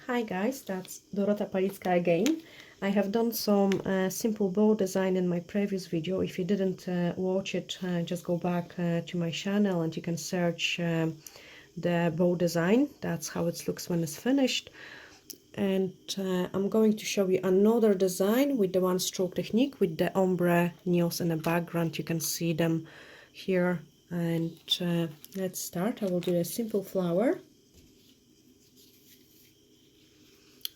Hi guys, that's Dorota Palicka again. I have done some simple bow design in my previous video. If you didn't watch it, just go back to my channel and you can search the bow design. That's how it looks when it's finished. And I'm going to show you another design with the one stroke technique with the ombre nails in the background. You can see them here. And let's start. I will do a simple flower.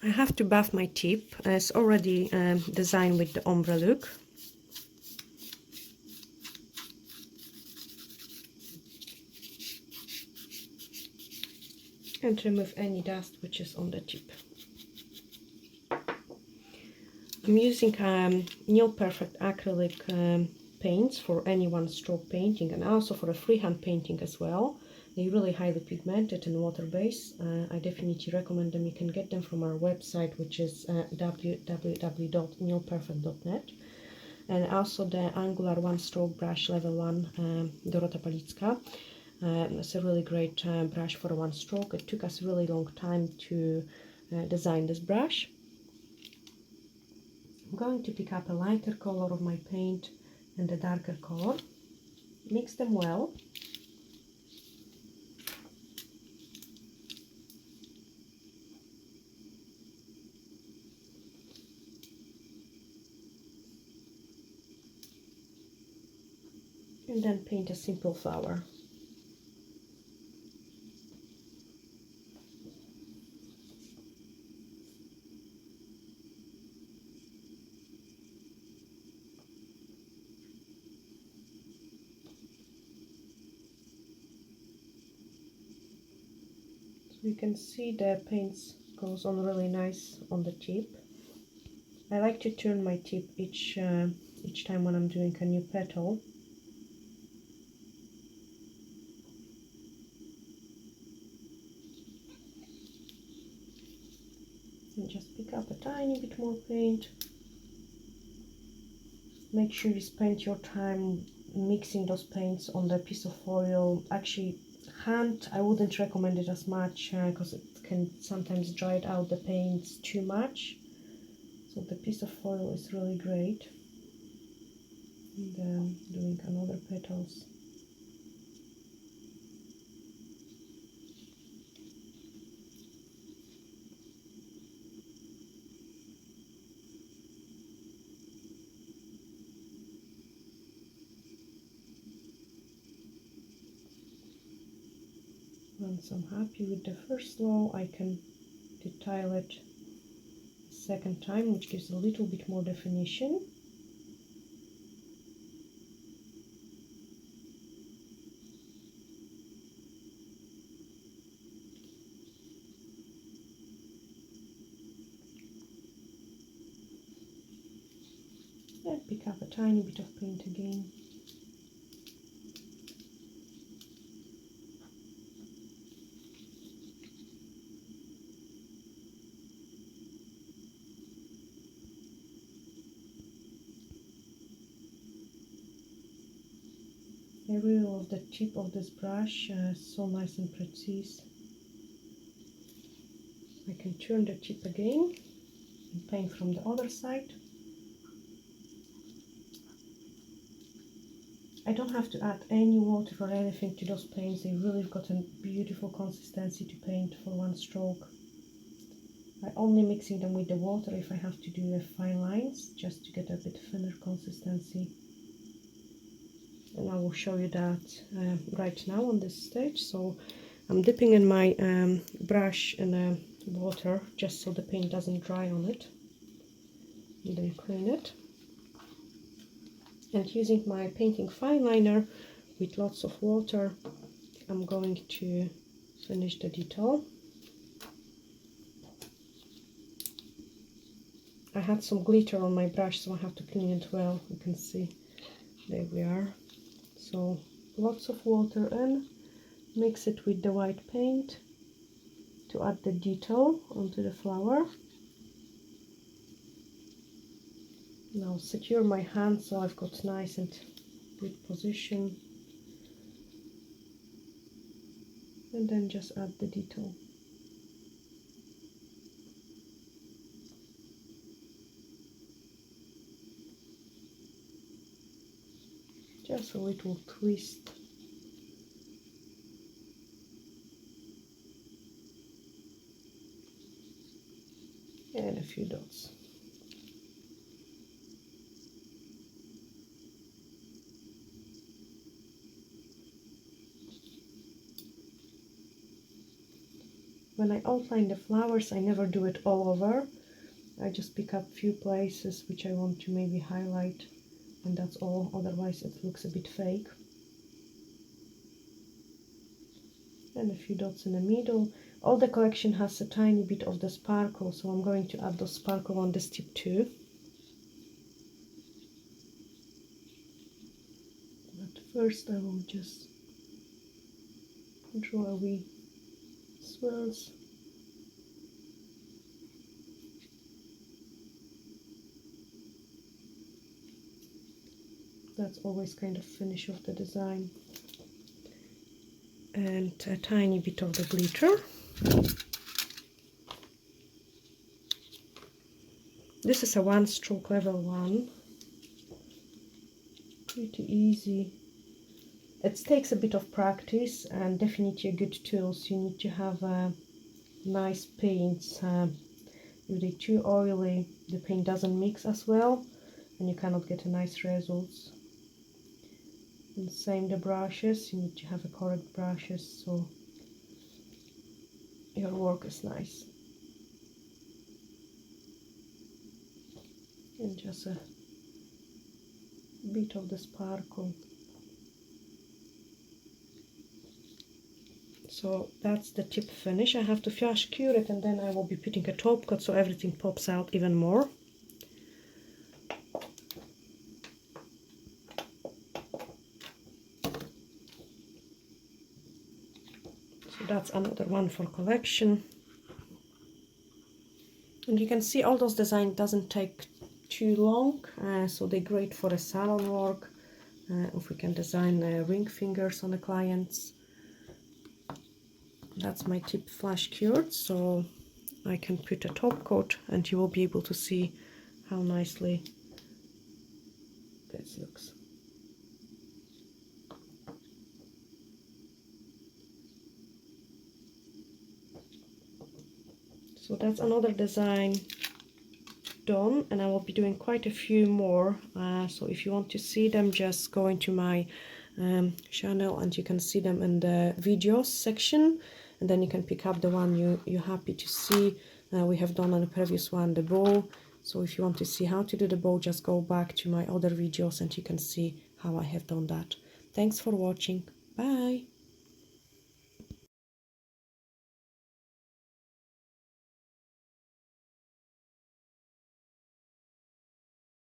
I have to buff my tip. It's already designed with the ombre look. And remove any dust which is on the tip. I'm using Near Perfect acrylic paints for any one stroke painting and also for a freehand painting as well. They're really highly pigmented and water-based. I definitely recommend them. You can get them from our website, which is www.nearperfect.net. And also the Angular One Stroke Brush Level 1 Dorota Palicka. It's a really great brush for one stroke. It took us a really long time to design this brush. I'm going to pick up a lighter color of my paint and a darker color. Mix them well. And then paint a simple flower. So you can see the paint goes on really nice on the tip. I like to turn my tip each time when I'm doing a new petal. And just pick up a tiny bit more paint. Make sure you spend your time mixing those paints on the piece of foil. Actually, hand, I wouldn't recommend it as much because it can sometimes dry out the paints too much. So the piece of foil is really great. And then doing another petals. Once I'm happy with the first row, I can detail it a second time, which gives a little bit more definition. And pick up a tiny bit of paint again. I really love the tip of this brush, so nice and precise. I can turn the tip again and paint from the other side. I don't have to add any water or anything to those paints. They really have got a beautiful consistency to paint for one stroke. I'm only mixing them with the water if I have to do fine lines, just to get a bit thinner consistency. And I will show you that right now on this stage. So I'm dipping in my brush in water just so the paint doesn't dry on it, and then clean it. And using my painting fine liner with lots of water, I'm going to finish the detail. I had some glitter on my brush, so I have to clean it well. You can see, there we are. So lots of water in, mix it with the white paint to add the detail onto the flower. Now secure my hand so I've got nice and good position, and then just add the detail. Just a little twist. And a few dots. When I outline the flowers, I never do it all over. I just pick up few places which I want to maybe highlight, and that's all, otherwise it looks a bit fake. And a few dots in the middle. All the collection has a tiny bit of the sparkle, so I'm going to add the sparkle on this tip too. But first I will just draw a wee swirls. That's always kind of finish of the design. And a tiny bit of the glitter. This is a one stroke level 1. Pretty easy. It takes a bit of practice and definitely good tools. You need to have nice paints. If they're too oily, the paint doesn't mix as well and you cannot get a nice results. And same the brushes, you need to have a correct brushes so your work is nice. And just a bit of the sparkle. So that's the tip finish. I have to flash cure it and then I will be putting a top coat so everything pops out even more. So that's another one for collection. And you can see all those designs doesn't take too long, so they're great for a salon work. If we can design ring fingers on the clients. That's my tip flash cured, so I can put a top coat and you will be able to see how nicely this looks. So that's another design done, and I will be doing quite a few more. So if you want to see them, just go into my channel and you can see them in the videos section, and then you can pick up the one you're happy to see. We have done on the previous one the bow, so if you want to see how to do the bow, just go back to my other videos and you can see how I have done that. Thanks for watching. Bye.